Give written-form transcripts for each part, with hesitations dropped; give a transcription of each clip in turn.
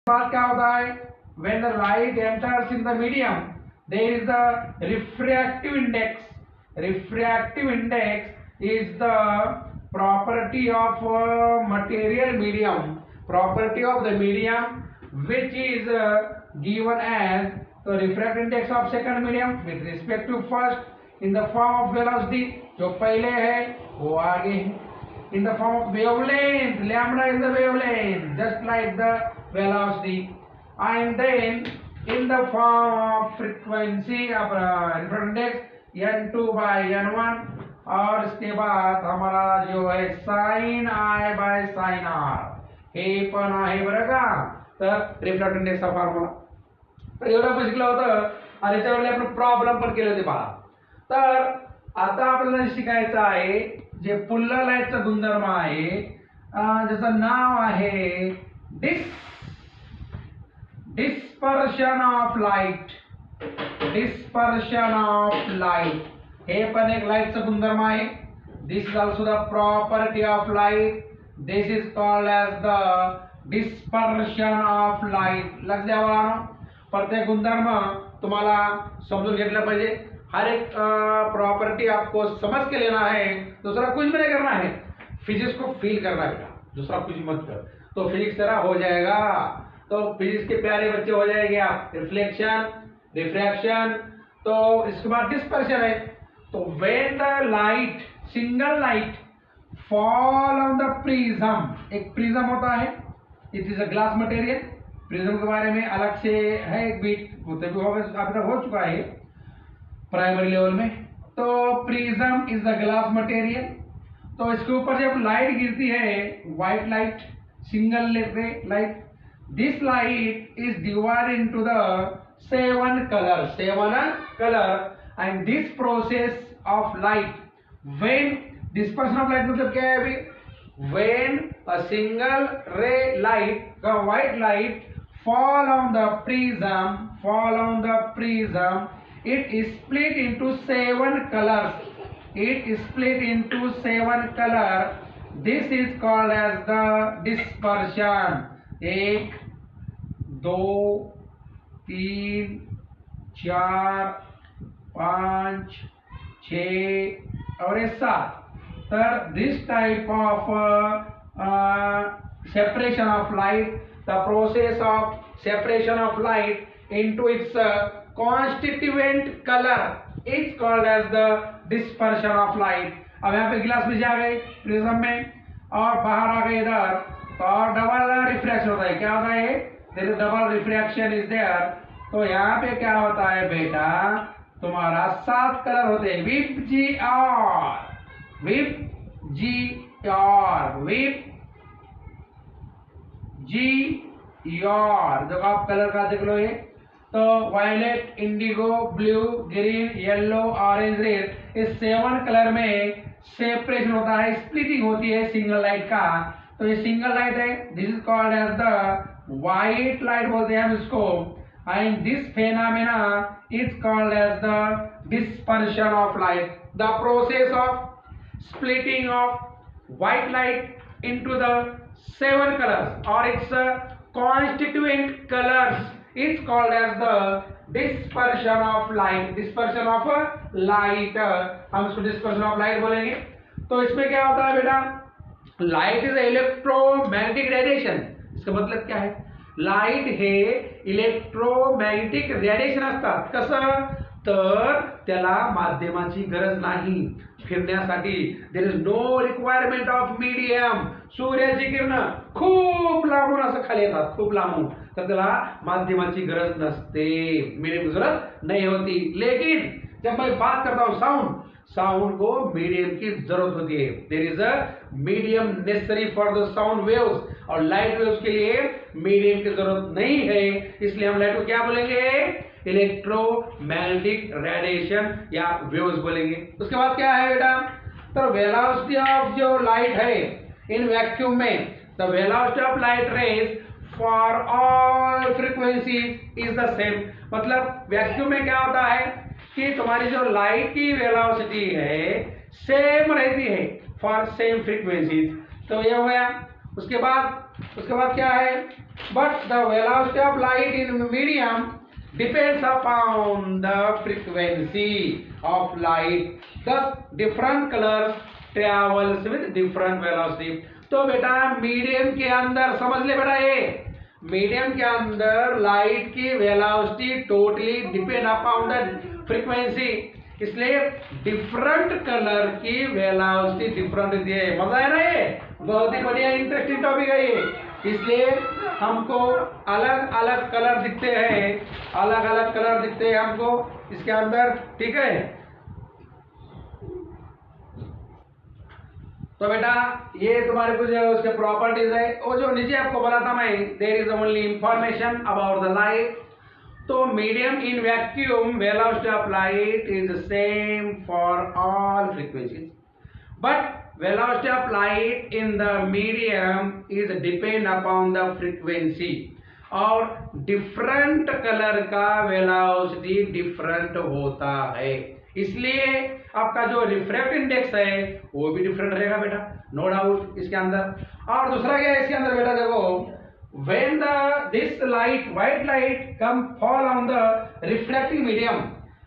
बाद क्या होता है, when the light enters in the medium there is the refractive index. Refractive index is the property of material medium, property of the medium which is given as the refractive index of second medium with respect to first in the form of velocity, जो पहले है वो आगे है, in the form of wavelength, lambda is the wavelength just like the velocity, and then in the form of frequency of refractive index n2 by n1, और इसके बाद हमारा जो है sin I by sin R हे पण आहे बरं का. तर रिफ्रॅक्टिव्ह इंडेक्सचा फॉर्म्युला तर एवढं शिकलं होतं आणि त्याच्यावर आपण प्रॉब्लेम पण केले होते पहा. तर आता आपल्याला शिकायचं आहे जे पुल्ल लाईटचा गुणधर्म आहे, ज्याचं नाव आहे dispersion of light. Dispersion of light हे पण एक लाईटचा गुणधर्म आहे. This is also the property of light. This is called as the dispersion of light. लक्ष द्यावा, प्रत्येक गुणधर्म तुम्हाला समजून घेतला पाहिजे. हर एक प्रॉपर्टी आपको समझ के लेना है, दूसरा कुछ भी नहीं करना है, फिजिक्स को फील करना है बेटा, दूसरा कुछ मत कर, तो फिजिक्स तेरा हो जाएगा. तो फिजिक्स के प्यारे बच्चे हो जाएंगे आप. रिफ्लेक्शन, रिफ्रैक्शन, तो इसके बाद डिस्पर्शन है. तो when the light, single light fall on the prism, एक प्रिज्म होता है, it is a glass material. Prism के बारे में अलग से है एक बीट, अभी तक हो चुका है प्राइमरी लेवल में. तो prism is the glass material. तो इसके ऊपर जब लाइट गिरती है, व्हाइट लाइट, सिंगल रे light, this light is divided into the 7 colour and this process of light, when dispersion of light मतलब क्या है अभी, व्हेन अ सिंगल रे light, the white light fall on the prism, it is split into 7 colors. It is split into 7 color. This is called as the dispersion. 1 2 3 4 5 6 और 7. तर this type of separation of light, the process of separation of light into its constituent color is called as the dispersion of light. अब यहाँ पे गिलास में जा गए prism में और बाहर आ गए इधर, तो और डबल रिफ्रैक्शन होता है. क्या होता है, there is double refraction is there. तो यहाँ पे क्या होता है बेटा, तुम्हारा 7 कलर होते हैं. VIBGYOR, VIBGYOR, VIBGYOR. जब आप कलर का देख लो ये, तो violet, indigo, blue, green, yellow, orange, red, इस 7 कलर में सेपरेशन होता है, स्प्लिटिंग होती है सिंगल लाइट का. तो ये सिंगल लाइट है, this is called as the white light बोलते हैं हम इसको. And this phenomena is called as the dispersion of light. The process of splitting of white light into the 7 colors or its constituent colors is called as the dispersion of light. Dispersion of light, हम इसको dispersion of light बोलेंगे. तो इसमें क्या होता है बेटा, light is electromagnetic radiation. इसका मतलब क्या है, लाइट हे इलेक्ट्रोमॅग्नेटिक रेडिएशन असतात. कसं, तर त्याला माध्यमाची गरज नाही फिरण्यासाठी. There is no requirement of medium. सूर्याची किरण खूप लांबून असं खाली येतात, खूप लांबून, तर त्याला माध्यमाची गरज नसते, मीडियम की जरूरत नहीं होती. लेकिन जब मैं बात करता हूं साउंड, साउंड को मीडियम की जरूरत होती है. There is a medium necessary for the sound waves, और लाइट वेव्स के लिए मीडियम की जरूरत नहीं है. इसलिए हम लाइट को क्या बोलेंगे, इलेक्ट्रोमैग्नेटिक रेडिएशन या वेव्स बोलेंगे. उसके बाद क्या है बेटा, तो वेलोसिटी ऑफ जो लाइट है इन वैक्यूम में, the velocity of light rays for all frequencies is the same. मतलब वैक्यूम में क्या होता है कि तुम्हारी जो लाइट की वेलोसिटी है सेम रहती है फॉर सेम फ्रीक्वेंसीज. तो ये हो गया. उसके बाद क्या है, but the velocity of light in medium depends upon the frequency of light, this different colours travels with different velocity. तो बेटा मीडियम के अंदर समझ ले बेटा, ये मीडियम के अंदर लाइट की velocity totally depend upon the frequency, इसलिए डिफरेंट कलर की वेलोसिटी डिफरेंट होती है। मजा है ना, ये बहुत ही बढ़िया इंटरेस्टिंग टॉपिक है ये। इसलिए हमको अलग अलग कलर दिखते हैं, अलग अलग कलर दिखते हैं हमको इसके अंदर, ठीक है। तो बेटा ये तुम्हारे कुछ उसके प्रॉपर्टीज है, वो जो नीचे आपको बोला था मैं, there is only information about the light. तो medium in vacuum velocity of light is same for all frequencies, but velocity of light in the medium is depend upon the frequency, और डिफरेंट कलर का velocity different होता है, इसलिए आपका जो refract index है वो भी डिफरेंट रहेगा बेटा, नो डाउट इसके अंदर। और दूसरा क्या है इसके अंदर बेटा, देखो when this light, white light come fall on the reflecting medium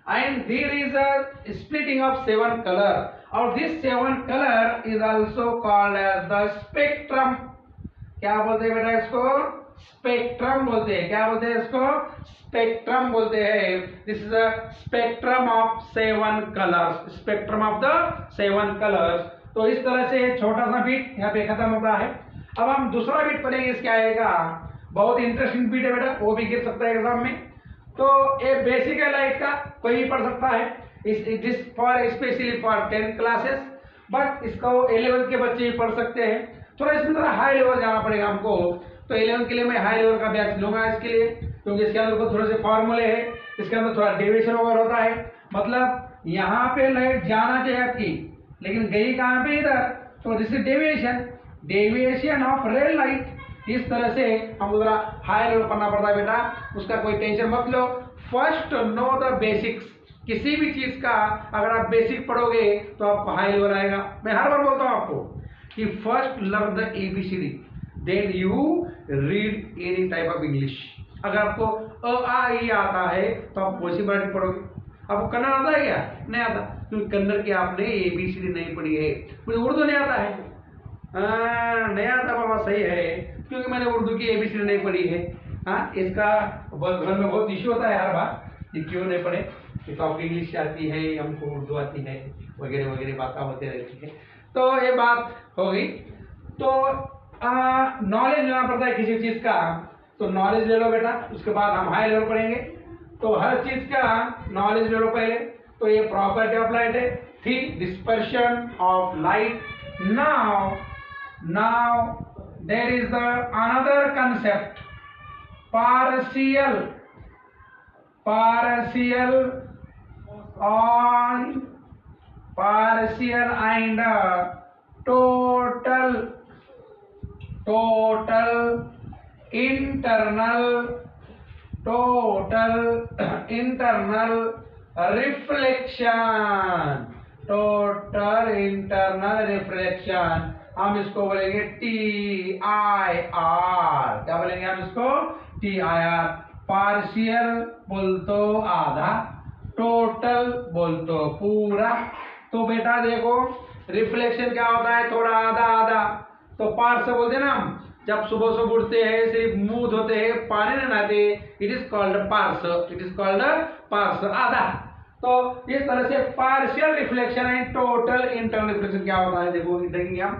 and there is a splitting of 7 color, और this 7 color is also called as the spectrum। क्या बोलते हैं बेटा इसको, स्पेक्ट्रम बोलते हैं। क्या बोलते हैं इसको, स्पेक्ट्रम बोलते हैं। This is a spectrum of 7 colours, spectrum of the 7 colours. तो इस तरह से छोटा सा बीट यहाँ पे खत्म होता है। अब हम दूसरा बीट पढ़ेंगे, इसके आएगा बहुत इंटरेस्टिंग बीट है बेटा, वो भी गिर सकता है एग्जाम में। तो ये बेसिक है लाइट का, कोई भी पढ़ सकता है, इस for specially for 10th classes, but इसको 11th के बच्चे भी पढ़ सकते हैं। थोड़ा इसमें थोड़ा हाई लेवल जाना पड़ेगा हमको, तो 11th के लिए मैं हाई लेवल का बैच लूंगा इसके लिए, क्योंकि इसके अंदर थोड़े से फॉर्मूले है, इसके अंदर थोड़ा डेविएशन वगैरह होता है। मतलब यहाँ पे लाइट जाना चाहिए आपकी, लेकिन गई कहाँ पे, इधर, तो this is deviation, deviation of red light. इस तरह से हम जरा हाई लेवल पढ़ना पड़ता है बेटा, उसका कोई टेंशन मत लो। फर्स्ट नो द बेसिक्स, किसी भी चीज का अगर आप बेसिक पढ़ोगे तो आपको हाई लेवल आएगा। मैं हर बार बोलता हूँ आपको कि first learn the ABCD, then you read any type of English. अगर आपको अ आ ई आता है तो आप वैसी मराठी पढ़ोगे। आपको कन्नड़ आता है क्या, नहीं आता, क्योंकि कन्नड़ की आपने ABCD नहीं पढ़ी है। मुझे उर्दू नहीं आता है, नहीं आता बाबा, सही है, क्योंकि मैंने उर्दू की ABCD नहीं पढ़ी है। हाँ, इसका घर में बहुत इश्यू होता है हर बार, ये क्यों नहीं पढ़े, तो आपको इंग्लिश आती है, हमको उर्दू आती है, वगैरह वगैरह बातें होते रहती है। तो ये बात हो गई। तो नॉलेज लेना पड़ता है किसी चीज का, तो नॉलेज ले लो बेटा, उसके बाद हम हाई लेवल पढ़ेंगे। तो हर चीज का नॉलेज ले लो पहले। तो ये प्रॉपर्टी ऑफ लाइट है, the dispersion of light. Now there is the another concept, partial and total internal reflection, हम इसको बोलेंगे TIR। क्या बोलेंगे हम इसको, TIR। पार्शियल बोल तो आधा, टोटल बोल तो पूरा। तो बेटा देखो रिफ्लेक्शन क्या होता है, थोड़ा आधा आधा। तो पार्शियल बोलते हैं ना हम, जब सुबह सुबह उठते हैं, सिर्फ मुंह धोते हैं, पानी नहीं नहाते, it is called partial, it is called partial, आधा। तो इस तरह से पार्शियल रिफ्लेक्शन है, टोटल इंटरनल रिफ्लेक्शन क्या होता है देखो, देखेंगे हम।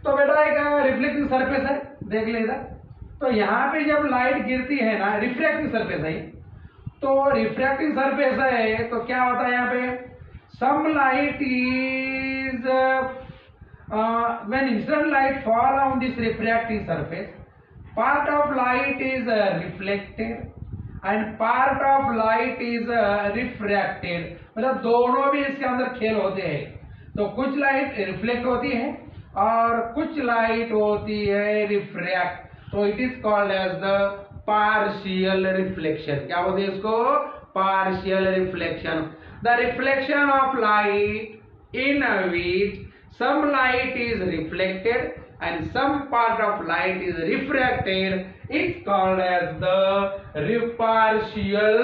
तो बेटा एक रिफ्लेक्टिंग सरफेस है, देख ले इधर। तो यहाँ पे जब लाइट गिरती है ना, रिफ्रैक्टिंग सरफेस है, तो रिफ्रैक्टिंग सरफेस है, तो क्या होता है यहाँ पे, some light is when incident light fall on this refracting surface, part of light is reflected and part of light is refracted. मतलब दोनों भी इसके अंदर खेल होते हैं। तो कुछ लाइट रिफ्लेक्ट होती है और कुछ लाइट होती है रिफ्रैक्ट, तो it is called as the partial reflection. क्या बोलते हैं इसको, partial reflection. The reflection of light in which some light is reflected and some part of light is refracted, it's called as the partial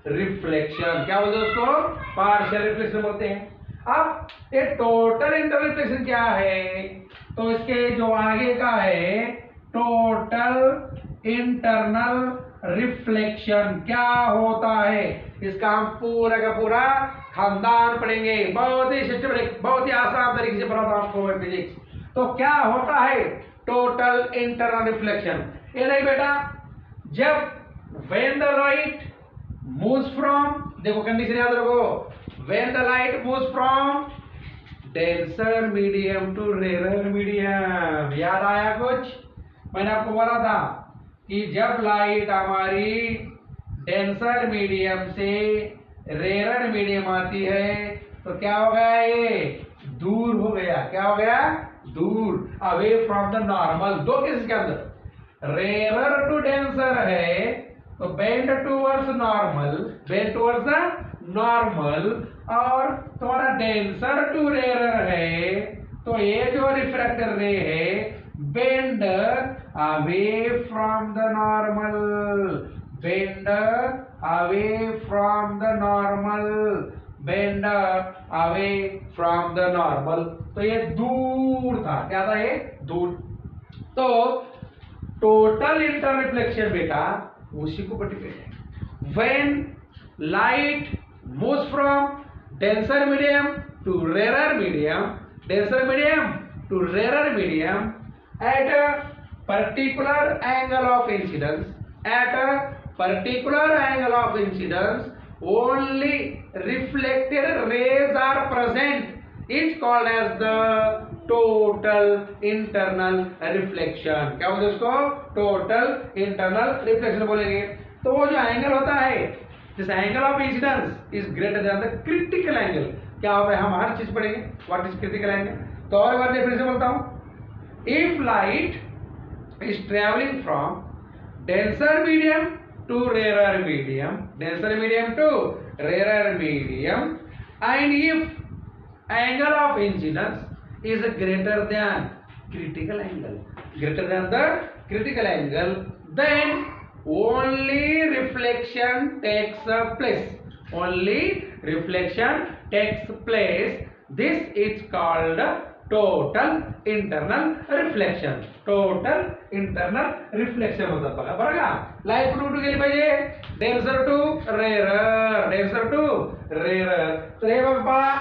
reflection. क्या बोलते हैं उसको? Partial reflection बोलते हैं। अब ये टोटल इंटर रिफ्लेक्शन क्या है? तो इसके जो आगे का है टोटल इंटरनल रिफ्लेक्शन क्या होता है, इसका हम पूरा का पूरा खानदान पढ़ेंगे। बहुत ही सिस्टमेटिक, बहुत ही आसान तरीके से पढ़ाता हूं आपको फिजिक्स। तो क्या होता है टोटल इंटरनल रिफ्लेक्शन? ये नहीं बेटा, जब when the light moves from, देखो कंडीशन याद रखो, when the light moves from denser medium to rare medium. याद आया कुछ? मैंने आपको बोला था कि जब लाइट हमारी डेंसर मीडियम से रेयर मीडियम आती है तो क्या हो गया? ये दूर हो गया। क्या हो गया? दूर, अवे फ्रॉम द नॉर्मल। दो केस के अंदर रेयर टू डेंसर है तो bend towards normal, bend towards normal, और तुम्हारा डेंसर टू रेयर है तो ये जो रिफ्रैक्टर रे है bend away from the normal, bend away from the normal, bend away from the normal. तो ये दूर था। क्या था ये? दूर। तो टोटल इंटर रिफ्लेक्शन बेटा उसी को पर्टिकुलर है। When light moves from denser medium to rarer medium, denser medium to rarer medium at a particular angle of incidence, at a particular angle of incidence only reflected rays are present, it's called as the total internal reflection। क्या बोलते हैं उसको? Total internal reflection बोलेंगे। तो वो जो angle होता है, this angle of incidence is greater then the critical angle. क्या होता है? हम हर चीज पढ़ेंगे व्हाट इज क्रिटिकल एंगल। तो और बार फिर से बोलता हूं, if light is travelling from denser medium to rare medium, denser medium to rare medium, and if angle of incidence is greater than critical angle, greater than the critical angle, then only reflection takes place, only reflection takes place. This is called total internal reflection, total internal reflection होता बघा बरं का। Light कुठे गेली पाहिजे? Denser to rare, denser to rare. तर हे बघ पहा,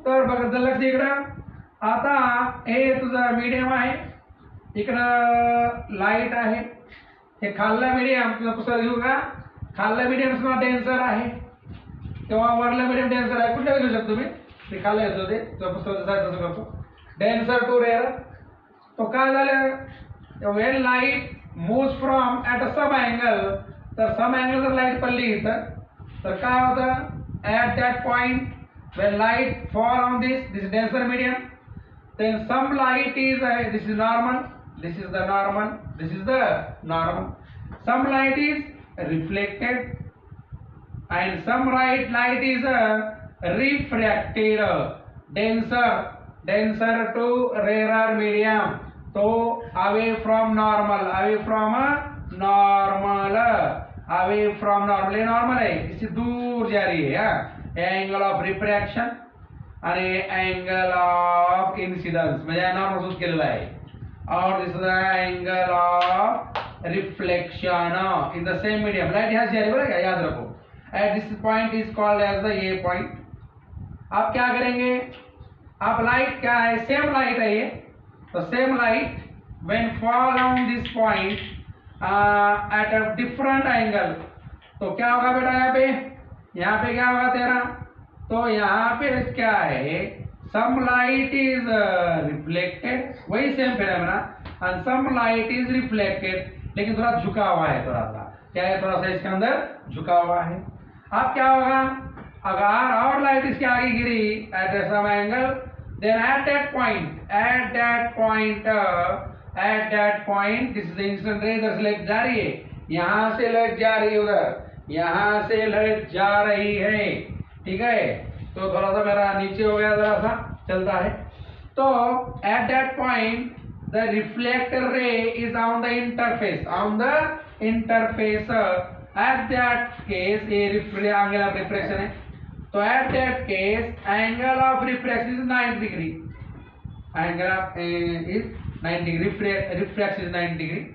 तर बघा लक्ष इकडं, आता हे तुझं मीडियम आहे, इकडं लाईट आहे, हे खाल्लं मीडियम, तुझं पुस्तक घेऊ का? खाल्लं मीडियम सुद्धा डेन्सर आहे किंवा वरलं मीडियम डेन्सर आहे, कुठल्या घेऊ शकतो तुम्ही? ते खाल्लं येतो ते तुझं पुस्तक तसं करतो, डेन्सर टू रेअर। तो काय झालं? When light moves from at a सब अँगल, तर सब अँगल जर लाईट पडली इथं तर काय होतं? At that point when light fall on this denser medium, then some light is this is normal, this is the normal, this is the normal, some light is reflected and some light is refracted, denser to rarer medium, so away from normal, away from normal, away from normal, ये normal है, इससे दूर जा रही है। Angle of refraction आणि angle of incidence म्हणजे normal use केलेला आहे, और this is the angle of reflection in the same medium. Light यहाँ से आ रही है, बरं का? याद रखो, at this point is called as the A point. आप क्या करेंगे? आप लाइट क्या है? सेम लाइट है ये, तो same light when fall on this point at a different angle, तो क्या होगा बेटा? यहाँ पे क्या होगा तेरा? तो यहाँ पे क्या है? सम लाइट इज रिफ्लेक्टेड, वही same phenomena, and some light is reflected, लेकिन थोड़ा झुका हुआ है, थोड़ा सा क्या है? थोड़ा सा इसके अंदर झुका हुआ है। अब क्या होगा? अगर और लाइट इसके आगे गिरी at some angle, then at that point this is the incident ray, इधर से लाइट जा रही है, यहाँ से लाइट जा रही है उधर, यहाँ से लाइट जा रही है, ठीक है? तो थोड़ा सा मेरा नीचे हो गया, जरा सा चलता है। तो at that point the reflector ray is on the interface, at that case a angle of refraction है, तो at that case angle of refraction is 90 degree, angle of is 90 degree, refraction is 90 degree,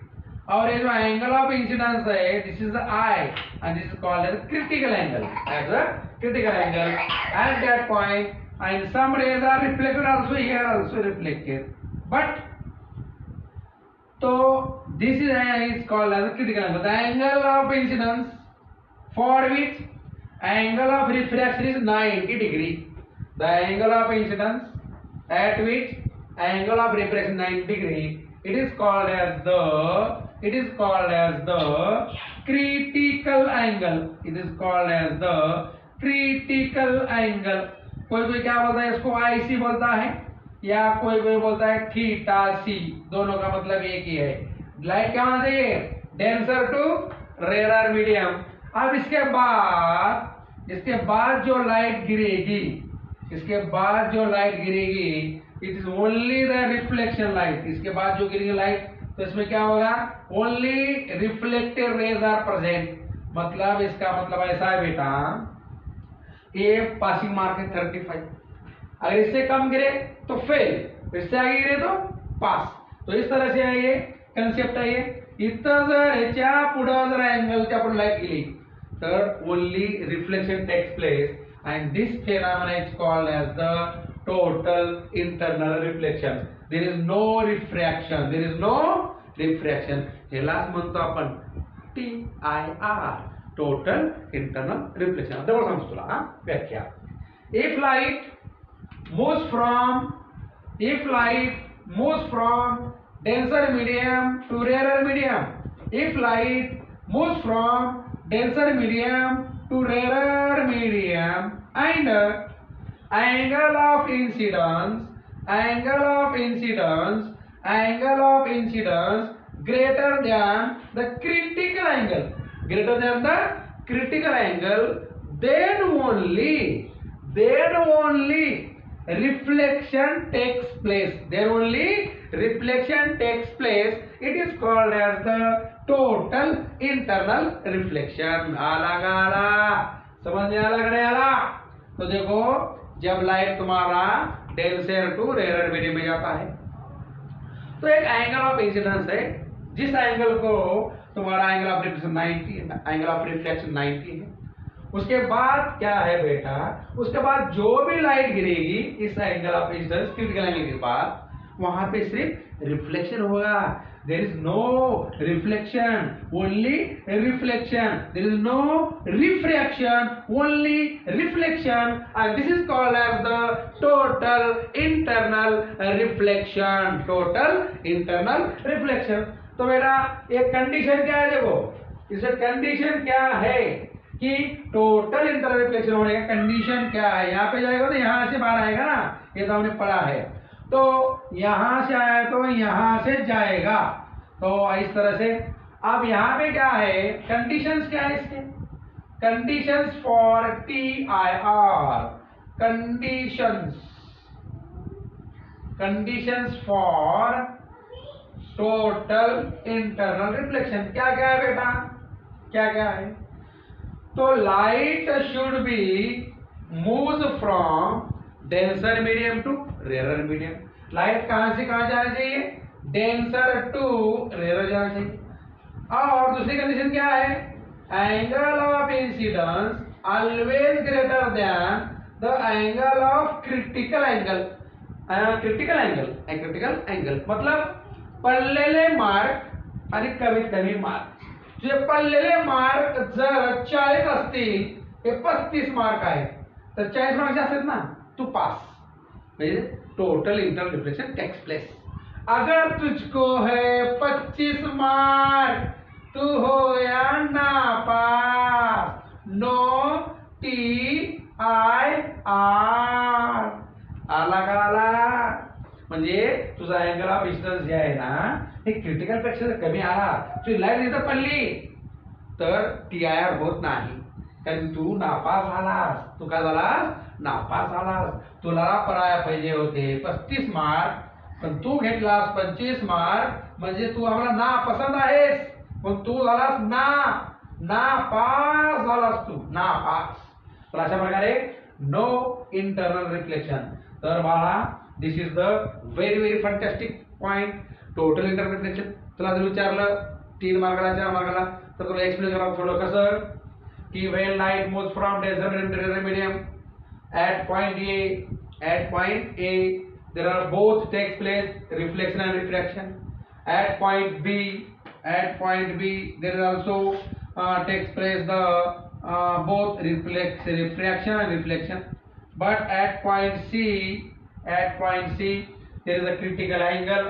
और ये जो angle of incidence है this is the i and this is called as critical angle, as a critical angle at that point and some rays are reflected also, here also reflected, but तो this is called as critical angle, the angle of incidence for which angle of refraction is 90 degree, the angle of incidence at which angle of refraction 90 degree, it is called as the critical angle, it is called as the critical angle. कोई क्या बोलता है इसको IC बोलता है या कोई बोलता है थीटा सी, दोनों का मतलब एक ही है। लाइट क्या होना चाहिए, डेंसर टू रेयर मीडियम। अब इसके बाद जो लाइट गिरेगी it is only the reflection light, इसके बाद जो गिरेगी लाइट तो इसमें क्या होगा, only reflected rays are present, मतलब इसका मतलब ऐसा है बेटा, ये पासिंग मार्क है 35, अगर इससे कम गिरे तो फेल, इससे आगे गिरे तो पास, तो इस तरह से ये कंसेप्ट है। ये इथं जर ह्याच्या पुढं जर अँगलच्या पुढे लाईट गेली तर only reflection takes place and this phenomena is called as the total internal reflection. There is no refraction, ह्यालाच म्हणतो आपण TIR, total internal reflection. आता बघ सांगतो तुला व्याख्या. If light moves from denser medium to rarer medium, if light moves from denser medium to rarer medium and angle of incidence greater than the critical angle, then only reflection takes place, it is called as the total internal reflection. समझ में आला? तो देखो जब light तुम्हारा denser to rare medium में जाता है तो एक एंगल ऑफ इंसिडेंस है, जिस एंगल को तुम्हारा एंगल ऑफ रिफ्लेक्शन 90 है, उसके बाद क्या है बेटा, उसके बाद जो भी लाइट गिरेगी इस angle of incidence critical angle के बाद वहां पे सिर्फ रिफ्लेक्शन होगा, there is no reflection, only reflection, there is no refraction, only reflection, and this is called as the total internal reflection. तो बेटा एक कंडीशन क्या है, देखो इसमें कंडीशन क्या है कि टोटल इंटरनल रिफ्लेक्शन होने का कंडीशन क्या है, यहाँ पे जाएगा तो यहाँ से बाहर आएगा ना, ये तो हमने पढ़ा है, तो यहां से आया तो यहां से जाएगा, तो इस तरह से। अब यहां पे क्या है, कंडीशंस क्या है इसके, conditions for TIR, conditions for total internal reflection क्या क्या है बेटा, क्या क्या है, तो light should be move from denser medium to rare medium, light कहां से कहां जाना चाहिए, डेंसर टू रेयर जाना चाहिए। और दूसरी कंडीशन क्या है, angle of incidence always greater than the angle of critical angle, मतलब पडलेले मार्क आणि कमीत कमी मार्क, जे पडलेले मार्क जर 40 असतील, हे 35 मार्क आहे, तर 40 मार्क असतात ना, तू pass, total internal reflection takes place. अगर तुझको है 25 मार्क, तू हो या नापास, नो TIR, आला, म्हणजे तुझा अँगल ऑफ इंसिडेंस जे आहे ना, हे क्रिटिकल पेक्षा जर कमी आला, तुझी लाईट इथं पडली तर TIR होत नाही, कारण तू नापास झालास, तू काय झालास, नापास झालास. तुला पडायला पाहिजे होते 35 मार्क, पण तू घेतलास 25 मार्क, म्हणजे तू आम्हाला नापसंत आहेस. मग तू झालास नापास झालास, तू नापास. तर अशा प्रकारे नो इंटरनल रिफ्लेक्शन. तर बाळा, this is the very fantastic point, total internal reflection. तुला जर विचारलं 3 मार्काला 4 मार्काला, तर तुला एक्सप्लेन करा थोडं कसं की when light moves from desert into medium at point A there are both takes place reflection and refraction. At point B there is also takes place the both refraction and reflection. But at point C there is a critical angle.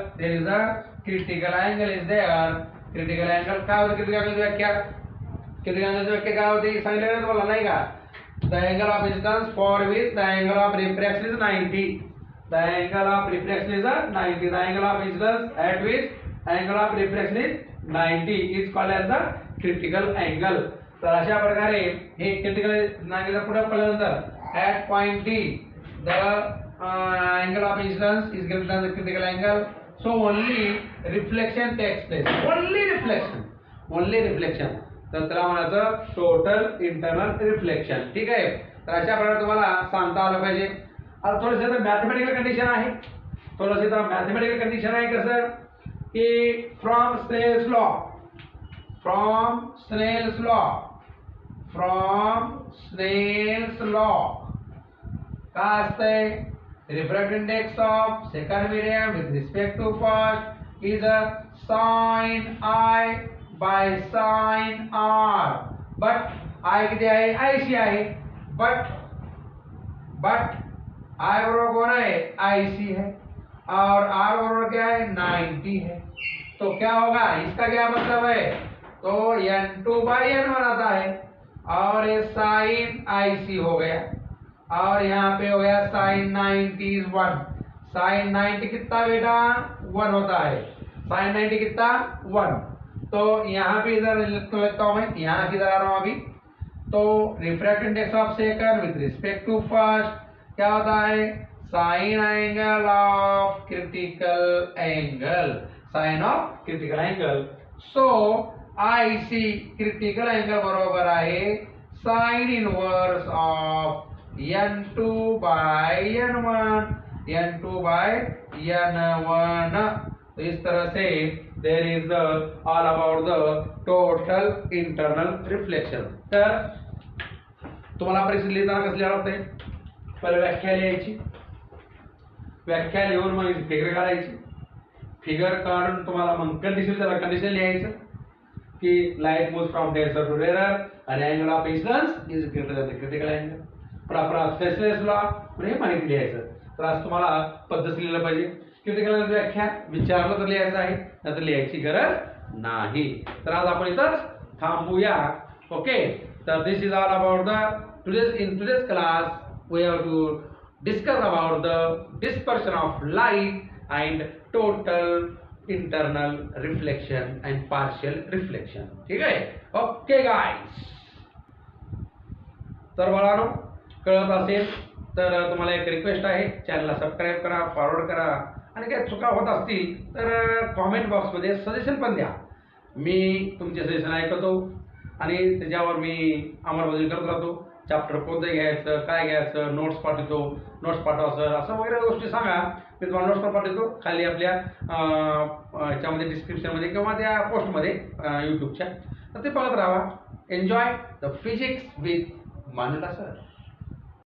Critical angle is there. Critical angle काय होतं? critical angle व्याख्या काय होती सांगितलं तुम्हाला नाही का? The angle of incidence for which the angle of refraction is 90. The angle of refraction is 90. The angle of incidence at which angle of refraction is 90 is called as the critical angle. तर अशा प्रकारे हे critical angle पुढे पडल्यानंतर at point D the angle of incidence is greater than the critical angle. So only reflection takes place. Only reflection. तर त्याला म्हणायचं total internal reflection. ठीक आहे. तर अशा प्रकारे तुम्हाला सांगता आलं पाहिजे. आता थोडंसं तर मॅथमॅटिकल कंडिशन आहे. कसं की फ्रॉम स्नेल्स लॉ काय असतंय? Refractive index of second medium with respect to first is a sin I by sin R. But I किती आहे? IC आहे. बट I बरोबर कौन है? IC है. और R बरोबर क्या है? 90 है. तो क्या होगा? इसका क्या मतलब है? तो N2 by N1 आता है और ये sin IC हो गया और यहाँ पे हो गया sin 90 is 1. sin 90 कितना बेटा? 1 होता है. sin 90 कितना? 1. तो यहाँ पे इधर लेता हूँ मैं, यहाँ किधर आ रहा हूँ अभी. तो refractive index of second with respect to first क्या होता है? Sine angle of critical angle. So IC critical angle बरोबर आहे sine inverse of N2 by N1. तो इस तरह से there is the all about the total internal reflection. तर तुम्हाला परीक्षेत लिहिताना कसं लिहावं लागतंय? पहिले व्याख्या लिहायची. व्याख्या लिहून मग फिगर काढायची. फिगर काढून तुम्हाला मग कंडिशन लिहायचं की light moves from denser to rare आणि angle of incidence is greater than the critical angle. Proper specialist law हे माहिती लिहायचं. तर आज तुम्हाला पद्धत लिहिलं पाहिजे. क्रिटिकल व्याख्या विचारलं तर लिहायचं आहे, नाहीतर लिहायची गरज नाही. तर आज आपण इथंच थांबूया. ओके. तर this is all about the today's class we have to discuss about the dispersion of light and total internal reflection and partial reflection. ठीक आहे. Okay guys. तर बाळांनो कळत असेल तर तुम्हाला एक रिक्वेस्ट आहे, चॅनलला सबस्क्राईब करा, फॉरवर्ड करा आणि काही चुका होत असतील तर कॉमेंट बॉक्समध्ये सजेशन पण द्या. मी तुमचे सजेशन ऐकतो आणि त्याच्यावर मी अंमलबजावणी करत राहतो. चॅप्टर कोणतं घ्यायचं, काय घ्यायचं, नोट्स पाठवा सर, असं वगैरे गोष्टी सांगा. मी तुम्हाला नोट्स पण पाठवतो खाली आपल्या ह्याच्यामध्ये डिस्क्रिप्शनमध्ये किंवा त्या पोस्टमध्ये यूट्यूबच्या. तर ते बघत राहा. Enjoy the physics with Manula sir.